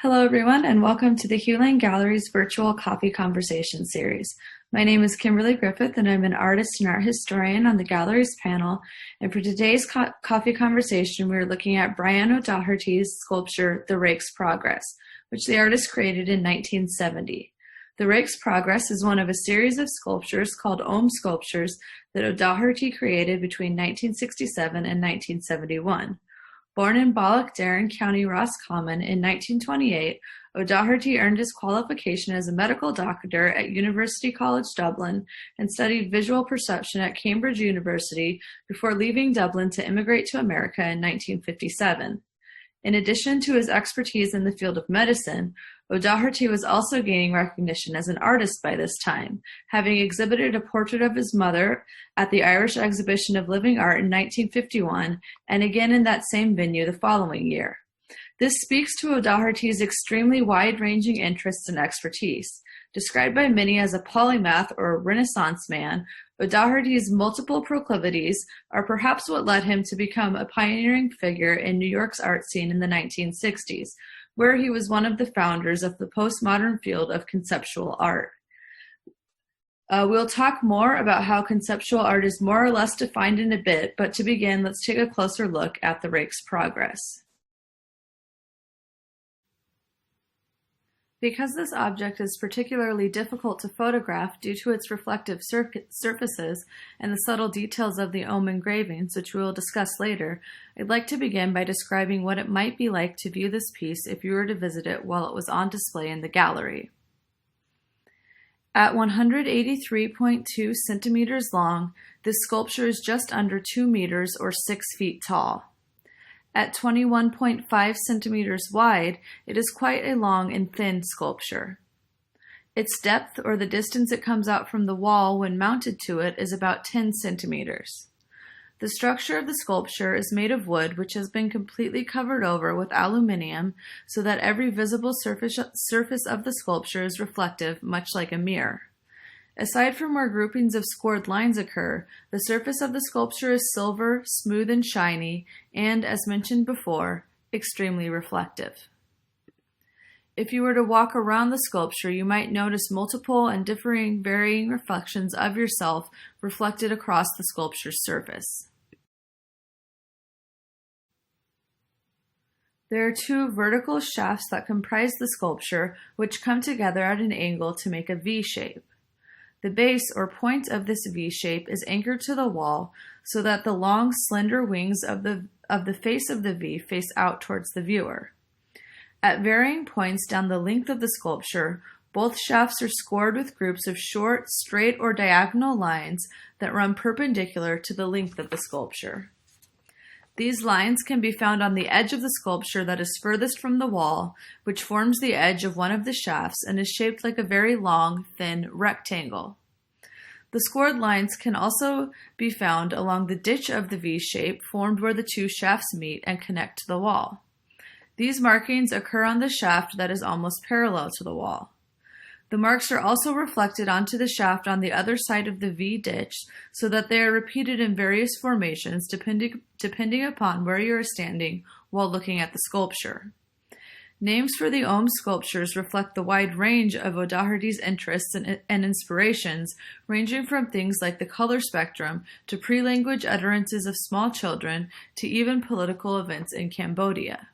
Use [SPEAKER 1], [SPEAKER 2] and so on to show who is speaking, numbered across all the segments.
[SPEAKER 1] Hello, everyone, and welcome to the Hugh Lane Gallery's virtual coffee conversation series. My name is Kimberly Griffith, and I'm an artist and art historian on the gallery's panel. And for today's coffee conversation, we're looking at Brian O'Doherty's sculpture, The Rake's Progress, which the artist created in 1970. The Rake's Progress is one of a series of sculptures called Ogham sculptures that O'Doherty created between 1967 and 1971. Born in Ballet, County Roscommon in 1928, O'Doherty earned his qualification as a medical doctor at University College Dublin and studied visual perception at Cambridge University before leaving Dublin to immigrate to America in 1957. In addition to his expertise in the field of medicine, O'Doherty was also gaining recognition as an artist by this time, having exhibited a portrait of his mother at the Irish Exhibition of Living Art in 1951 and again in that same venue the following year. This speaks to O'Doherty's extremely wide-ranging interests and expertise. Described by many as a polymath or a Renaissance man, O'Doherty's multiple proclivities are perhaps what led him to become a pioneering figure in New York's art scene in the 1960s, where he was one of the founders of the postmodern field of conceptual art. We'll talk more about how conceptual art is more or less defined in a bit, but to begin, let's take a closer look at the Rake's progress. Because this object is particularly difficult to photograph due to its reflective surfaces and the subtle details of the Ogham engravings, which we will discuss later, I'd like to begin by describing what it might be like to view this piece if you were to visit it while it was on display in the gallery. At 183.2 centimeters long, this sculpture is just under 2 meters or 6 feet tall. At 21.5 centimeters wide, it is quite a long and thin sculpture. Its depth, or the distance it comes out from the wall when mounted to it, is about 10 centimeters. The structure of the sculpture is made of wood which has been completely covered over with aluminium so that every visible surface of the sculpture is reflective, much like a mirror. Aside from where groupings of scored lines occur, the surface of the sculpture is silver, smooth and shiny, and, as mentioned before, extremely reflective. If you were to walk around the sculpture, you might notice multiple and varying reflections of yourself reflected across the sculpture's surface. There are two vertical shafts that comprise the sculpture, which come together at an angle to make a V shape. The base or point of this V shape is anchored to the wall so that the long, slender wings of the face of the V face out towards the viewer. At varying points down the length of the sculpture, both shafts are scored with groups of short, straight, or diagonal lines that run perpendicular to the length of the sculpture. These lines can be found on the edge of the sculpture that is furthest from the wall, which forms the edge of one of the shafts and is shaped like a very long, thin rectangle. The scored lines can also be found along the ditch of the V shape formed where the two shafts meet and connect to the wall. These markings occur on the shaft that is almost parallel to the wall. The marks are also reflected onto the shaft on the other side of the V ditch so that they are repeated in various formations depending upon where you are standing while looking at the sculpture. Names for the Ogham sculptures reflect the wide range of O'Doherty's interests and inspirations, ranging from things like the color spectrum to pre-language utterances of small children to even political events in Cambodia.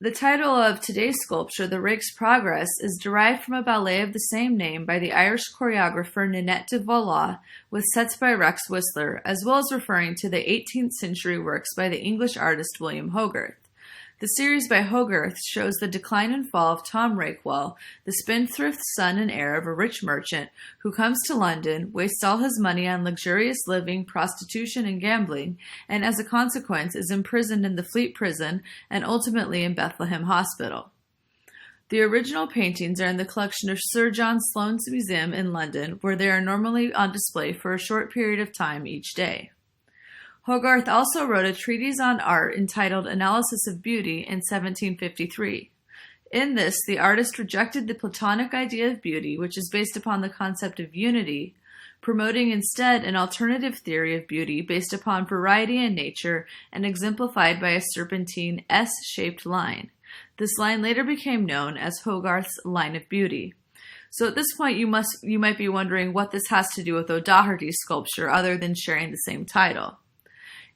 [SPEAKER 1] The title of today's sculpture, The Rake's Progress, is derived from a ballet of the same name by the Irish choreographer Ninette de Valois, with sets by Rex Whistler, as well as referring to the 18th century works by the English artist William Hogarth. The series by Hogarth shows the decline and fall of Tom Rakewell, the spendthrift son and heir of a rich merchant who comes to London, wastes all his money on luxurious living, prostitution, and gambling, and as a consequence is imprisoned in the Fleet Prison and ultimately in Bethlehem Hospital. The original paintings are in the collection of Sir John Sloane's Museum in London, where they are normally on display for a short period of time each day. Hogarth also wrote a treatise on art entitled Analysis of Beauty in 1753. In this, the artist rejected the Platonic idea of beauty, which is based upon the concept of unity, promoting instead an alternative theory of beauty based upon variety in nature and exemplified by a serpentine S-shaped line. This line later became known as Hogarth's line of beauty. So at this point, you might be wondering what this has to do with O'Doherty's sculpture other than sharing the same title.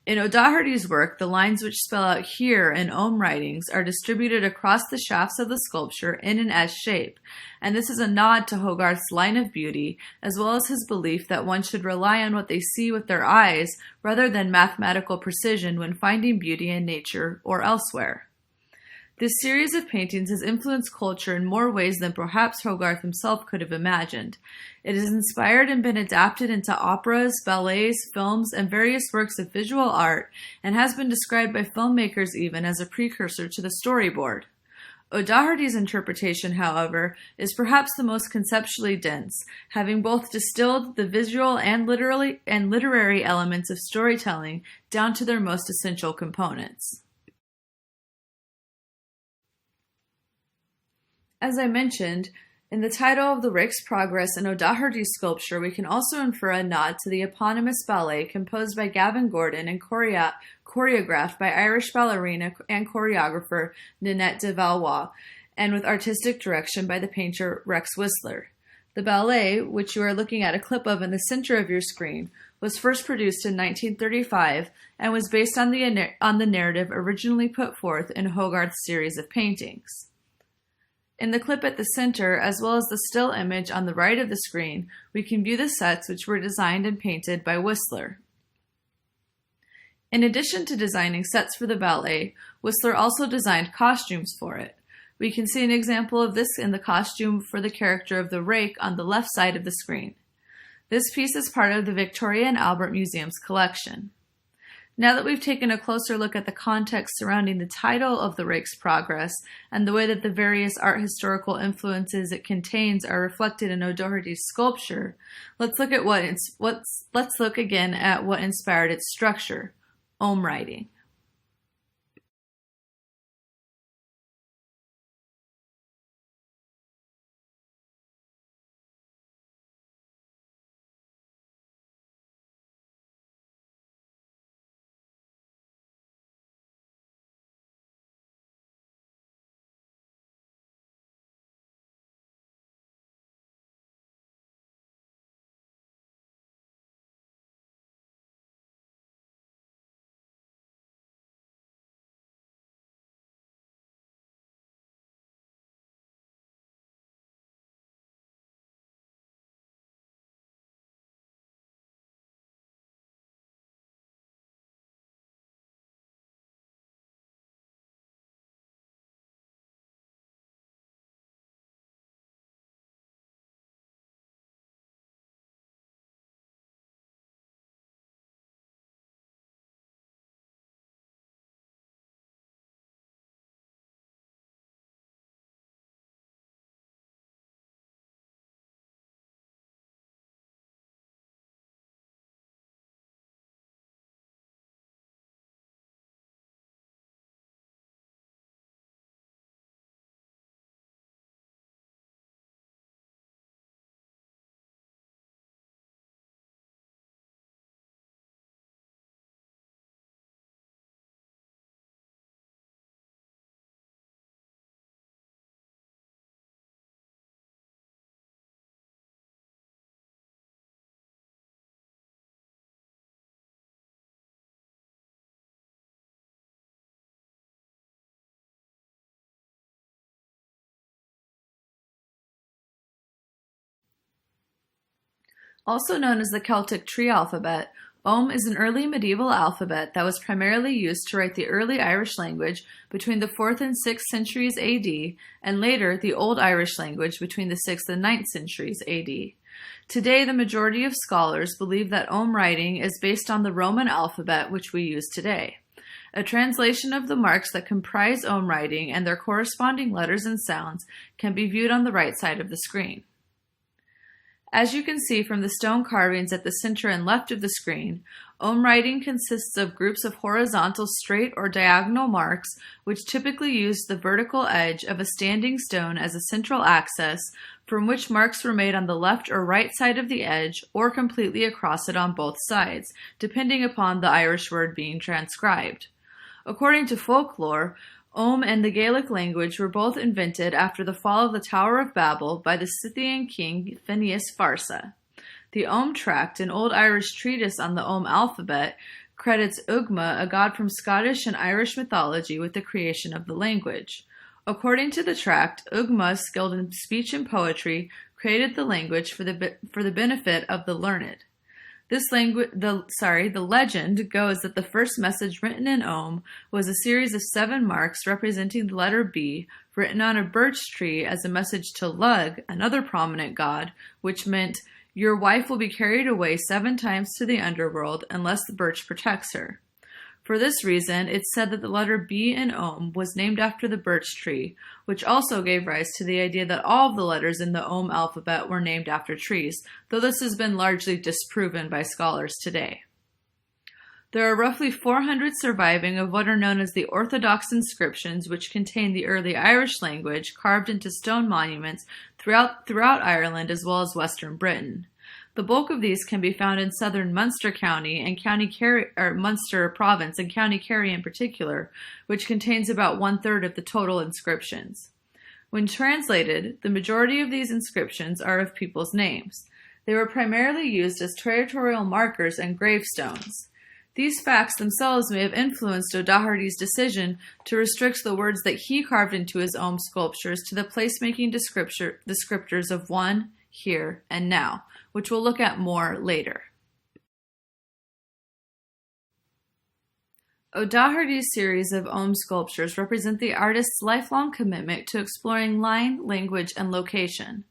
[SPEAKER 1] In O'Doherty's work, the lines which spell out here in Ogham Writings are distributed across the shafts of the sculpture in an S shape, and this is a nod to Hogarth's line of beauty, as well as his belief that one should rely on what they see with their eyes rather than mathematical precision when finding beauty in nature or elsewhere. This series of paintings has influenced culture in more ways than perhaps Hogarth himself could have imagined. It has inspired and been adapted into operas, ballets, films, and various works of visual art, and has been described by filmmakers even as a precursor to the storyboard. O'Doherty's interpretation, however, is perhaps the most conceptually dense, having both distilled the visual and literary elements of storytelling down to their most essential components. As I mentioned, in the title of the Rake's Progress and O'Doherty's sculpture, we can also infer a nod to the eponymous ballet composed by Gavin Gordon and choreographed by Irish ballerina and choreographer Ninette de Valois, and with artistic direction by the painter Rex Whistler. The ballet, which you are looking at a clip of in the center of your screen, was first produced in 1935 and was based on the narrative originally put forth in Hogarth's series of paintings. In the clip at the center, as well as the still image on the right of the screen, we can view the sets which were designed and painted by Whistler. In addition to designing sets for the ballet, Whistler also designed costumes for it. We can see an example of this in the costume for the character of the Rake on the left side of the screen. This piece is part of the Victoria and Albert Museum's collection. Now that we've taken a closer look at the context surrounding the title of the Rake's Progress and the way that the various art historical influences it contains are reflected in O'Doherty's sculpture, let's look again at what inspired its structure: Ogham Writing. Also known as the Celtic tree alphabet, Ogham is an early medieval alphabet that was primarily used to write the early Irish language between the 4th and 6th centuries AD, and later the Old Irish language between the 6th and 9th centuries AD. Today, the majority of scholars believe that Ogham writing is based on the Roman alphabet which we use today. A translation of the marks that comprise Ogham writing and their corresponding letters and sounds can be viewed on the right side of the screen. As you can see from the stone carvings at the center and left of the screen, Ogham writing consists of groups of horizontal straight or diagonal marks which typically use the vertical edge of a standing stone as a central axis, from which marks were made on the left or right side of the edge or completely across it on both sides, depending upon the Irish word being transcribed. According to folklore, Ogham and the Gaelic language were both invented after the fall of the Tower of Babel by the Scythian king Phineas Farsa. The Ogham Tract, an old Irish treatise on the Ogham alphabet, credits Ugma, a god from Scottish and Irish mythology, with the creation of the language. According to the tract, Ugma, skilled in speech and poetry, created the language for the benefit of the learned. The legend goes that the first message written in Ogham was a series of 7 marks representing the letter B, written on a birch tree as a message to Lug, another prominent god, which meant, "Your wife will be carried away 7 times to the underworld unless the birch protects her." For this reason, it's said that the letter B in Ogham was named after the birch tree, which also gave rise to the idea that all of the letters in the Ogham alphabet were named after trees, though this has been largely disproven by scholars today. There are roughly 400 surviving of what are known as the Orthodox inscriptions, which contain the early Irish language carved into stone monuments throughout Ireland as well as Western Britain. The bulk of these can be found in southern Munster County and Munster Province and County Kerry in particular, which contains about 1/3 of the total inscriptions. When translated, the majority of these inscriptions are of people's names. They were primarily used as territorial markers and gravestones. These facts themselves may have influenced O'Doherty's decision to restrict the words that he carved into his Ogham sculptures to the placemaking descriptors of one, here, and now, which we'll look at more later. O'Doherty's series of Ogham sculptures represent the artist's lifelong commitment to exploring line, language, and location.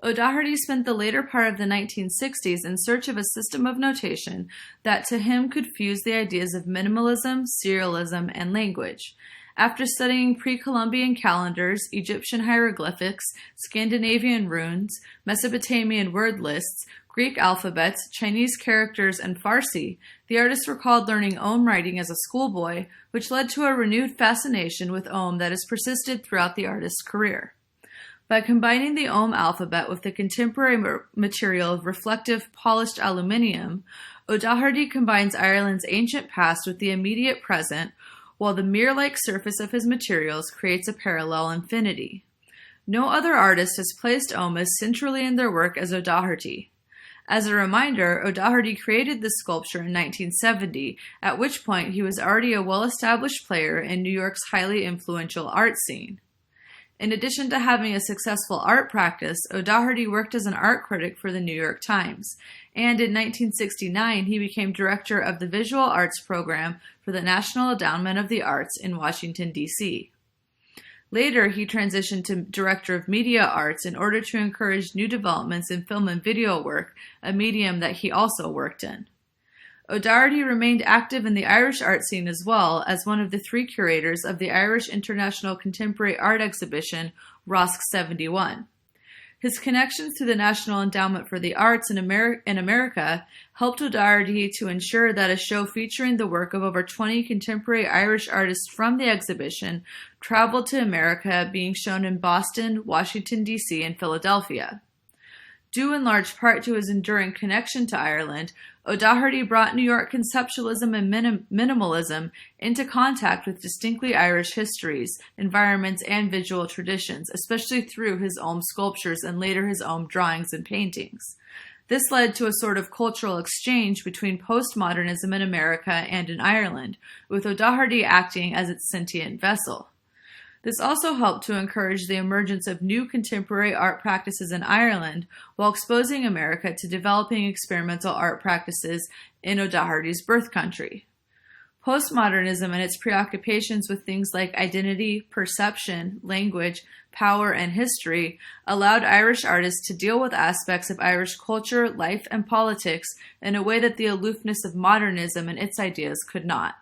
[SPEAKER 1] O'Doherty spent the later part of the 1960s in search of a system of notation that to him could fuse the ideas of minimalism, serialism, and language. After studying pre-Columbian calendars, Egyptian hieroglyphics, Scandinavian runes, Mesopotamian word lists, Greek alphabets, Chinese characters, and Farsi, the artist recalled learning Ogham writing as a schoolboy, which led to a renewed fascination with Ogham that has persisted throughout the artist's career. By combining the Ogham alphabet with the contemporary material of reflective, polished aluminium, O'Doherty combines Ireland's ancient past with the immediate present, while the mirror-like surface of his materials creates a parallel infinity. No other artist has placed Ogham as centrally in their work as O'Doherty. As a reminder, O'Doherty created this sculpture in 1970, at which point he was already a well-established player in New York's highly influential art scene. In addition to having a successful art practice, O'Doherty worked as an art critic for the New York Times, and in 1969 he became director of the Visual Arts Program for the National Endowment of the Arts in Washington, D.C. Later, he transitioned to director of media arts in order to encourage new developments in film and video work, a medium that he also worked in. O'Doherty remained active in the Irish art scene as well as one of the 3 curators of the Irish International Contemporary Art Exhibition, ROSC 71. His connections to the National Endowment for the Arts in America helped O'Doherty to ensure that a show featuring the work of over 20 contemporary Irish artists from the exhibition traveled to America, being shown in Boston, Washington, D.C., and Philadelphia. Due in large part to his enduring connection to Ireland, O'Doherty brought New York conceptualism and minimalism into contact with distinctly Irish histories, environments, and visual traditions, especially through his Ogham sculptures and later his Ogham drawings and paintings. This led to a sort of cultural exchange between postmodernism in America and in Ireland, with O'Doherty acting as its sentient vessel. This also helped to encourage the emergence of new contemporary art practices in Ireland, while exposing America to developing experimental art practices in O'Doherty's birth country. Postmodernism and its preoccupations with things like identity, perception, language, power, and history allowed Irish artists to deal with aspects of Irish culture, life, and politics in a way that the aloofness of modernism and its ideas could not.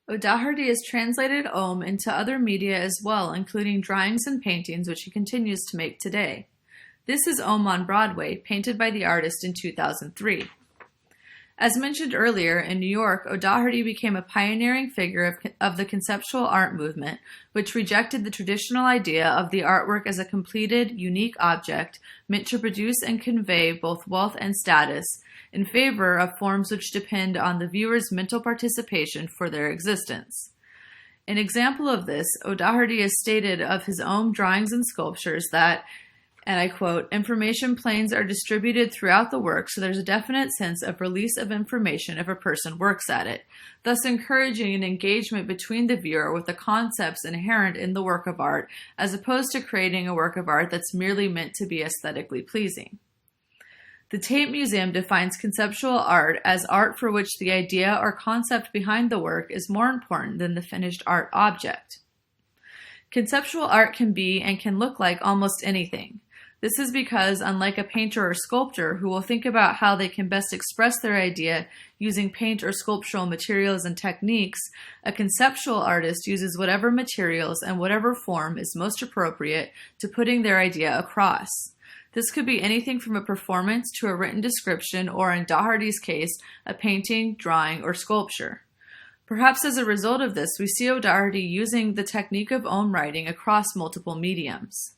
[SPEAKER 1] O'Doherty has translated Ogham into other media as well, including drawings and paintings, which he continues to make today. This is Ogham on Broadway, painted by the artist in 2003. As mentioned earlier, in New York, O'Doherty became a pioneering figure of the conceptual art movement, which rejected the traditional idea of the artwork as a completed, unique object meant to produce and convey both wealth and status, in favor of forms which depend on the viewer's mental participation for their existence. An example of this, O'Doherty has stated of his own drawings and sculptures that, and I quote, "Information planes are distributed throughout the work, so there's a definite sense of release of information if a person works at it, thus encouraging an engagement between the viewer with the concepts inherent in the work of art, as opposed to creating a work of art that's merely meant to be aesthetically pleasing." The Tate Museum defines conceptual art as art for which the idea or concept behind the work is more important than the finished art object. Conceptual art can be and can look like almost anything. This is because, unlike a painter or sculptor who will think about how they can best express their idea using paint or sculptural materials and techniques, a conceptual artist uses whatever materials and whatever form is most appropriate to putting their idea across. This could be anything from a performance to a written description, or in Doherty's case, a painting, drawing, or sculpture. Perhaps as a result of this, we see O'Doherty using the technique of Ogham writing across multiple mediums.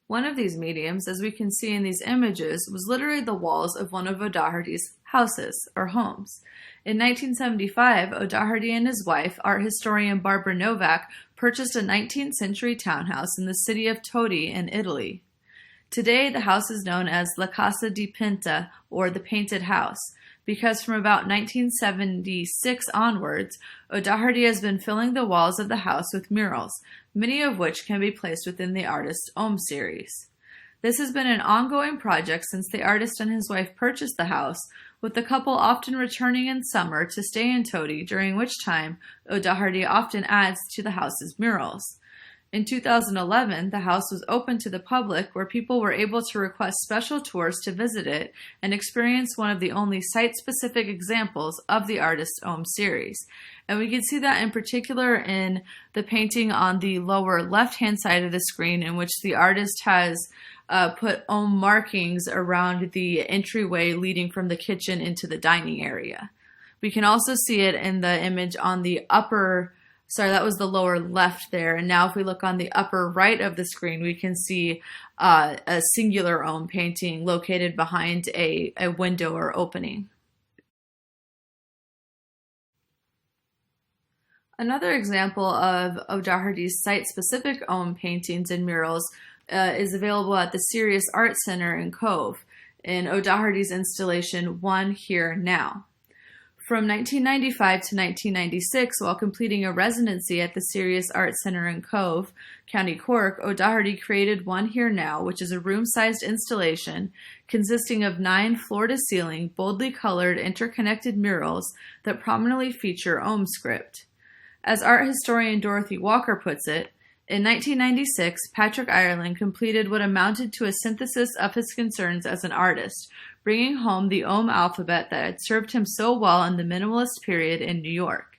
[SPEAKER 1] One of these mediums, as we can see in these images, was literally the walls of one of O'Doherty's houses, or homes. In 1975, O'Doherty and his wife, art historian Barbara Novak, purchased a 19th century townhouse in the city of Todi in Italy. Today, the house is known as La Casa Dipinta, or the Painted House, because from about 1976 onwards, O'Doherty has been filling the walls of the house with murals, many of which can be placed within the artist's Ogham series. This has been an ongoing project since the artist and his wife purchased the house, with the couple often returning in summer to stay in Todi, during which time O'Doherty often adds to the house's murals. In 2011, the house was open to the public, where people were able to request special tours to visit it and experience one of the only site-specific examples of the artist's Ogham series. And we can see that in particular in the painting on the lower left-hand side of the screen, in which the artist has put Ogham markings around the entryway leading from the kitchen into the dining area. We can also see it in the image on the upper, sorry, that was the lower left there. And now if we look on the upper right of the screen, we can see a singular Ogham painting located behind a window or opening. Another example of O'Doherty's site-specific Ogham paintings and murals is available at the Sirius Art Center in Cobh in O'Doherty's installation One Here Now. From 1995 to 1996, while completing a residency at the Sirius Art Center in Cobh, County Cork, O'Doherty created One Here Now, which is a room-sized installation consisting of 9 floor-to-ceiling, boldly colored, interconnected murals that prominently feature Ogham script. As art historian Dorothy Walker puts it, in 1996, Patrick Ireland completed what amounted to a synthesis of his concerns as an artist, bringing home the Ogham alphabet that had served him so well in the minimalist period in New York.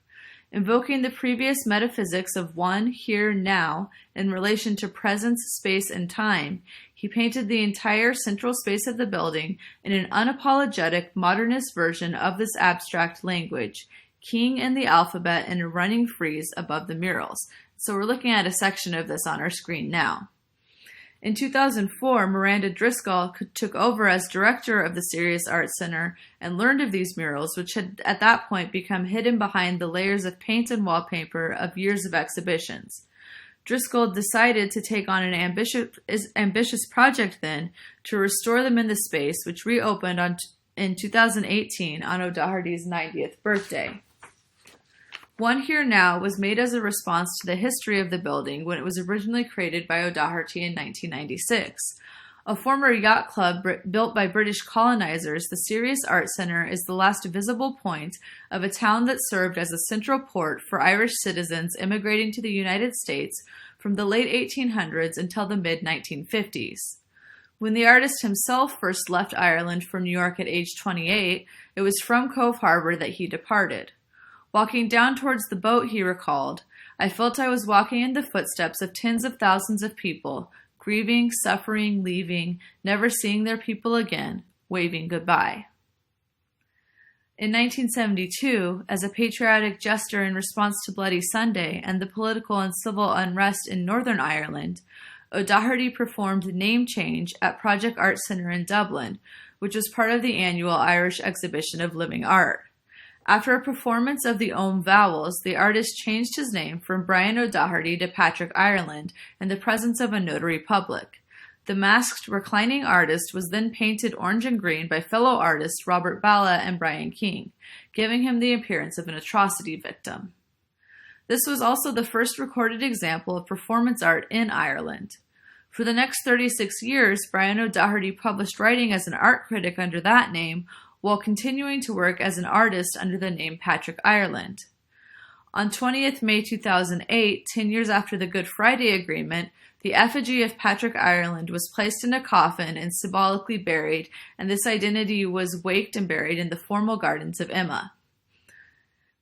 [SPEAKER 1] Invoking the previous metaphysics of one, here, now, in relation to presence, space, and time, he painted the entire central space of the building in an unapologetic modernist version of this abstract language, keying in the alphabet in a running frieze above the murals. So we're looking at a section of this on our screen now. In 2004, Miranda Driscoll took over as director of the Sirius Art Center and learned of these murals, which had at that point become hidden behind the layers of paint and wallpaper of years of exhibitions. Driscoll decided to take on an ambitious project then to restore them in the space, which reopened in 2018 on O'Doherty's 90th birthday. One Here Now was made as a response to the history of the building when it was originally created by O'Doherty in 1996. A former yacht club built by British colonizers, the Sirius Art Center is the last visible point of a town that served as a central port for Irish citizens immigrating to the United States from the late 1800s until the mid-1950s. When the artist himself first left Ireland for New York at age 28, it was from Cobh Harbor that he departed. Walking down towards the boat, he recalled, "I felt I was walking in the footsteps of tens of thousands of people, grieving, suffering, leaving, never seeing their people again, waving goodbye." In 1972, as a patriotic gesture in response to Bloody Sunday and the political and civil unrest in Northern Ireland, O'Doherty performed Name Change at Project Art Centre in Dublin, which was part of the annual Irish exhibition of living art. After a performance of the Ogham Valois, the artist changed his name from Brian O'Doherty to Patrick Ireland in the presence of a notary public. The masked, reclining artist was then painted orange and green by fellow artists Robert Ballet and Brian King, giving him the appearance of an atrocity victim. This was also the first recorded example of performance art in Ireland. For the next 36 years, Brian O'Doherty published writing as an art critic under that name, while continuing to work as an artist under the name Patrick Ireland. On 20th May 2008, 10 years after the Good Friday Agreement, the effigy of Patrick Ireland was placed in a coffin and symbolically buried, and this identity was waked and buried in the formal gardens of Emma,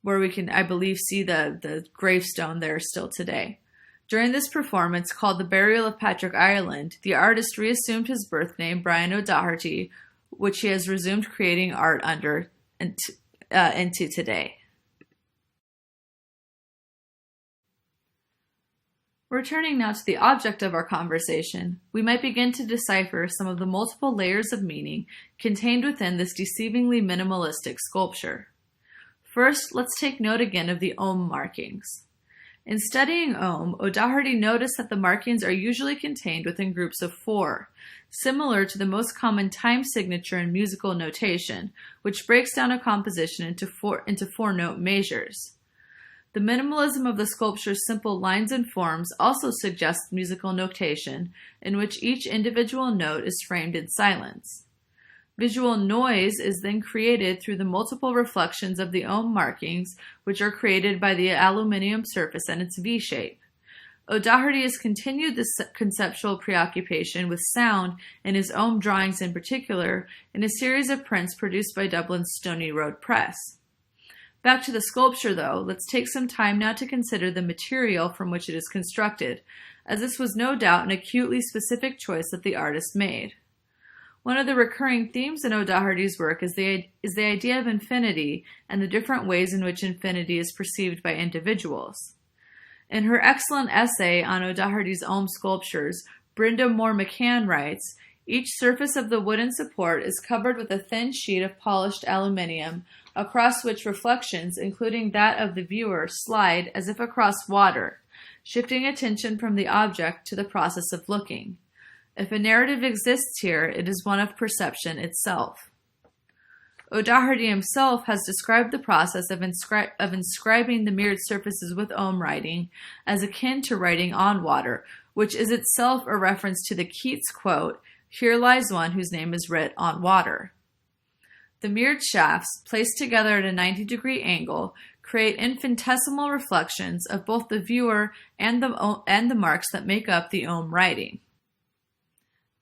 [SPEAKER 1] where we can, I believe, see the gravestone there still today. During this performance, called The Burial of Patrick Ireland, the artist reassumed his birth name, Brian O'Doherty, which he has resumed creating art under into today. Returning now to the object of our conversation, we might begin to decipher some of the multiple layers of meaning contained within this deceivingly minimalistic sculpture. First, let's take note again of the Ogham markings. In studying Ogham, O'Doherty noticed that the markings are usually contained within groups of 4, similar to the most common time signature in musical notation, which breaks down a composition into 4-note measures. The minimalism of the sculpture's simple lines and forms also suggests musical notation, in which each individual note is framed in silence. Visual noise is then created through the multiple reflections of the Ogham markings, which are created by the aluminium surface and its V-shape. O'Doherty has continued this conceptual preoccupation with sound in his Ogham drawings in particular, in a series of prints produced by Dublin's Stony Road Press. Back to the sculpture, though, let's take some time now to consider the material from which it is constructed, as this was no doubt an acutely specific choice that the artist made. One of the recurring themes in O'Doherty's work is the idea of infinity and the different ways in which infinity is perceived by individuals. In her excellent essay on O'Doherty's Ogham sculptures, Brenda Moore McCann writes, "Each surface of the wooden support is covered with a thin sheet of polished aluminium, across which reflections, including that of the viewer, slide as if across water, shifting attention from the object to the process of looking. If a narrative exists here, it is one of perception itself." O'Doherty himself has described the process of inscribing the mirrored surfaces with Ogham writing as akin to writing on water, which is itself a reference to the Keats quote, "Here lies one whose name is writ on water." The mirrored shafts, placed together at a 90-degree angle, create infinitesimal reflections of both the viewer and the marks that make up the Ogham writing.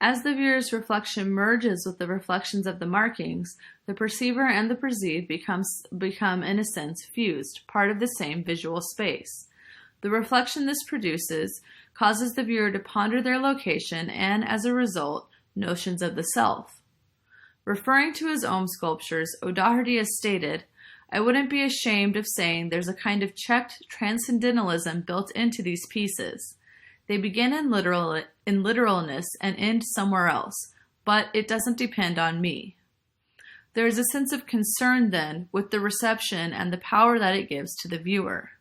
[SPEAKER 1] As the viewer's reflection merges with the reflections of the markings, the perceiver and the perceived become, in a sense, fused, part of the same visual space. The reflection this produces causes the viewer to ponder their location and, as a result, notions of the self. Referring to his Ogham sculptures, O'Doherty has stated, "I wouldn't be ashamed of saying there's a kind of checked transcendentalism built into these pieces. They begin in literalness and end somewhere else, but it doesn't depend on me." There is a sense of concern, then, with the reception and the power that it gives to the viewer.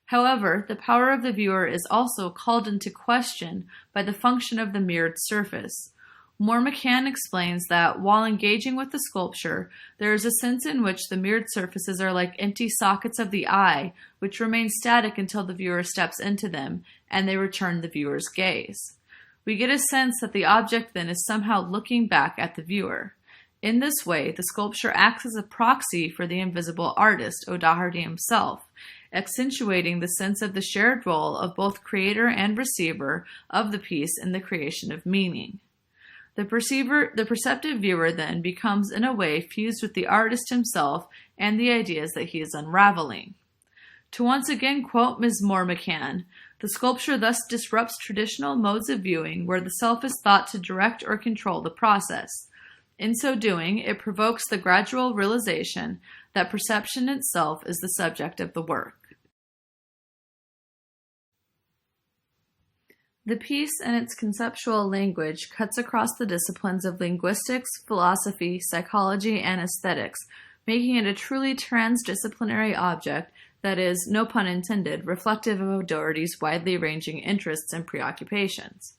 [SPEAKER 1] However, the power of the viewer is also called into question by the function of the mirrored surface. Moore McCann explains that, while engaging with the sculpture, there is a sense in which the mirrored surfaces are like empty sockets of the eye, which remain static until the viewer steps into them, and they return the viewer's gaze. We get a sense that the object then is somehow looking back at the viewer. In this way, the sculpture acts as a proxy for the invisible artist, O'Doherty himself, accentuating the sense of the shared role of both creator and receiver of the piece in the creation of meaning. The perceptive viewer then becomes in a way fused with the artist himself and the ideas that he is unraveling. To once again quote Ms. Moore McCann, the sculpture thus disrupts traditional modes of viewing where the self is thought to direct or control the process. In so doing, it provokes the gradual realization that perception itself is the subject of the work. The piece and its conceptual language cuts across the disciplines of linguistics, philosophy, psychology, and aesthetics, making it a truly transdisciplinary object that is, no pun intended, reflective of O'Doherty's widely ranging interests and preoccupations.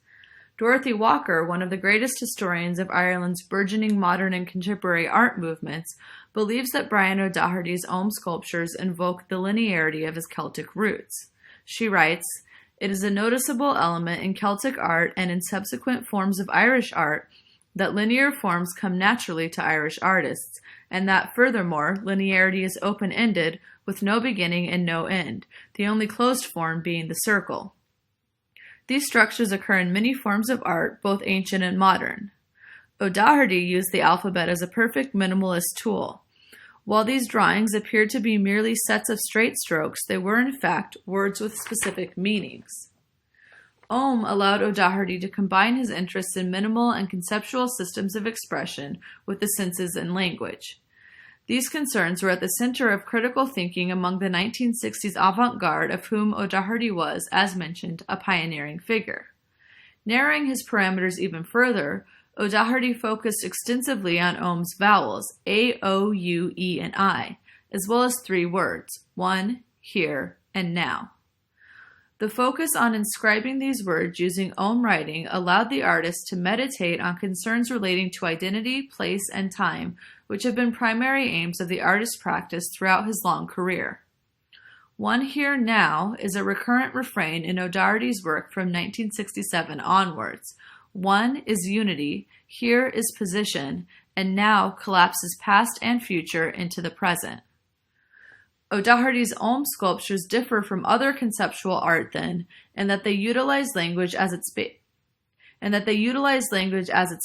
[SPEAKER 1] Dorothy Walker, one of the greatest historians of Ireland's burgeoning modern and contemporary art movements, believes that Brian O'Doherty's Ogham sculptures invoke the linearity of his Celtic roots. She writes, "It is a noticeable element in Celtic art and in subsequent forms of Irish art that linear forms come naturally to Irish artists, and that, furthermore, linearity is open-ended with no beginning and no end, the only closed form being the circle. These structures occur in many forms of art, both ancient and modern." O'Doherty used the alphabet as a perfect minimalist tool. While these drawings appeared to be merely sets of straight strokes, they were in fact words with specific meanings. Ogham allowed O'Doherty to combine his interests in minimal and conceptual systems of expression with the senses and language. These concerns were at the center of critical thinking among the 1960s avant-garde, of whom O'Doherty was, as mentioned, a pioneering figure. Narrowing his parameters even further, O'Doherty focused extensively on Ogham's vowels, A, O, U, E, and I, as well as three words, one, here, and now. The focus on inscribing these words using Ogham writing allowed the artist to meditate on concerns relating to identity, place, and time, which have been primary aims of the artist's practice throughout his long career. One here now is a recurrent refrain in O'Doherty's work from 1967 onwards. One is unity, here is position, and now collapses past and future into the present. O'Doherty's Ogham sculptures differ from other conceptual art then, in that they utilize language as its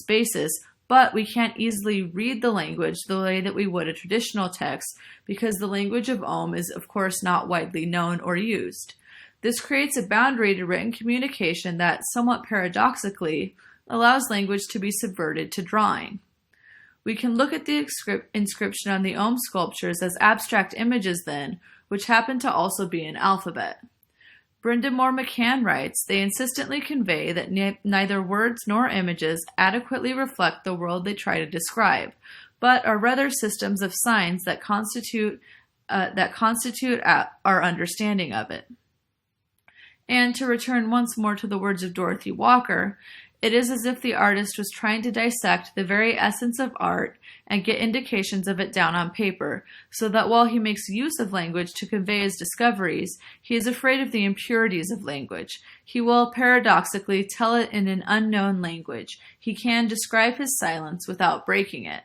[SPEAKER 1] basis, but we can't easily read the language the way that we would a traditional text because the language of Ogham is of course not widely known or used. This creates a boundary to written communication that, somewhat paradoxically, allows language to be subverted to drawing. We can look at the inscription on the Ogham sculptures as abstract images then, which happen to also be an alphabet. Brenda Moore McCann writes, "They insistently convey that neither words nor images adequately reflect the world they try to describe, but are rather systems of signs that constitute our understanding of it." And to return once more to the words of Dorothy Walker, it is as if the artist was trying to dissect the very essence of art and get indications of it down on paper, so that while he makes use of language to convey his discoveries, he is afraid of the impurities of language. He will, paradoxically, tell it in an unknown language. He can describe his silence without breaking it.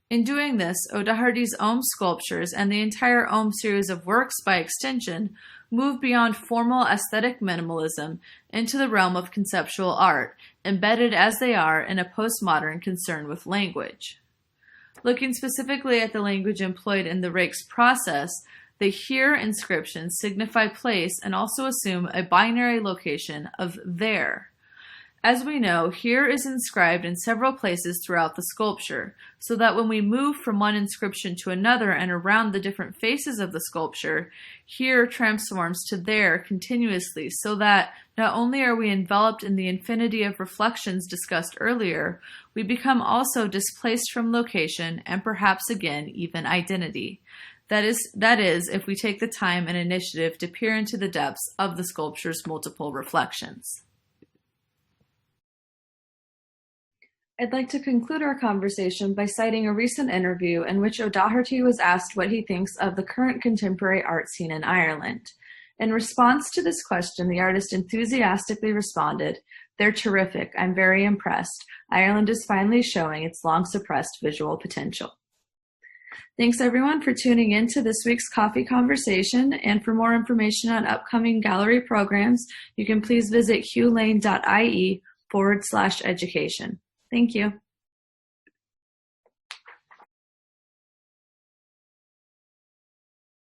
[SPEAKER 1] In doing this, O'Doherty's Ogham sculptures and the entire Ogham series of works, by extension, move beyond formal aesthetic minimalism into the realm of conceptual art, embedded as they are in a postmodern concern with language. Looking specifically at the language employed in the Rake's process, the here inscriptions signify place and also assume a binary location of there. As we know, here is inscribed in several places throughout the sculpture, so that when we move from one inscription to another and around the different faces of the sculpture, here transforms to there continuously, so that not only are we enveloped in the infinity of reflections discussed earlier, we become also displaced from location and perhaps again even identity. That is, if we take the time and initiative to peer into the depths of the sculpture's multiple reflections. I'd like to conclude our conversation by citing a recent interview in which O'Doherty was asked what he thinks of the current contemporary art scene in Ireland. In response to this question, the artist enthusiastically responded, "They're terrific. I'm very impressed. Ireland is finally showing its long-suppressed visual potential." Thanks everyone for tuning in to this week's Coffee Conversation, and for more information on upcoming gallery programs, you can please visit huelane.ie/education. Thank you.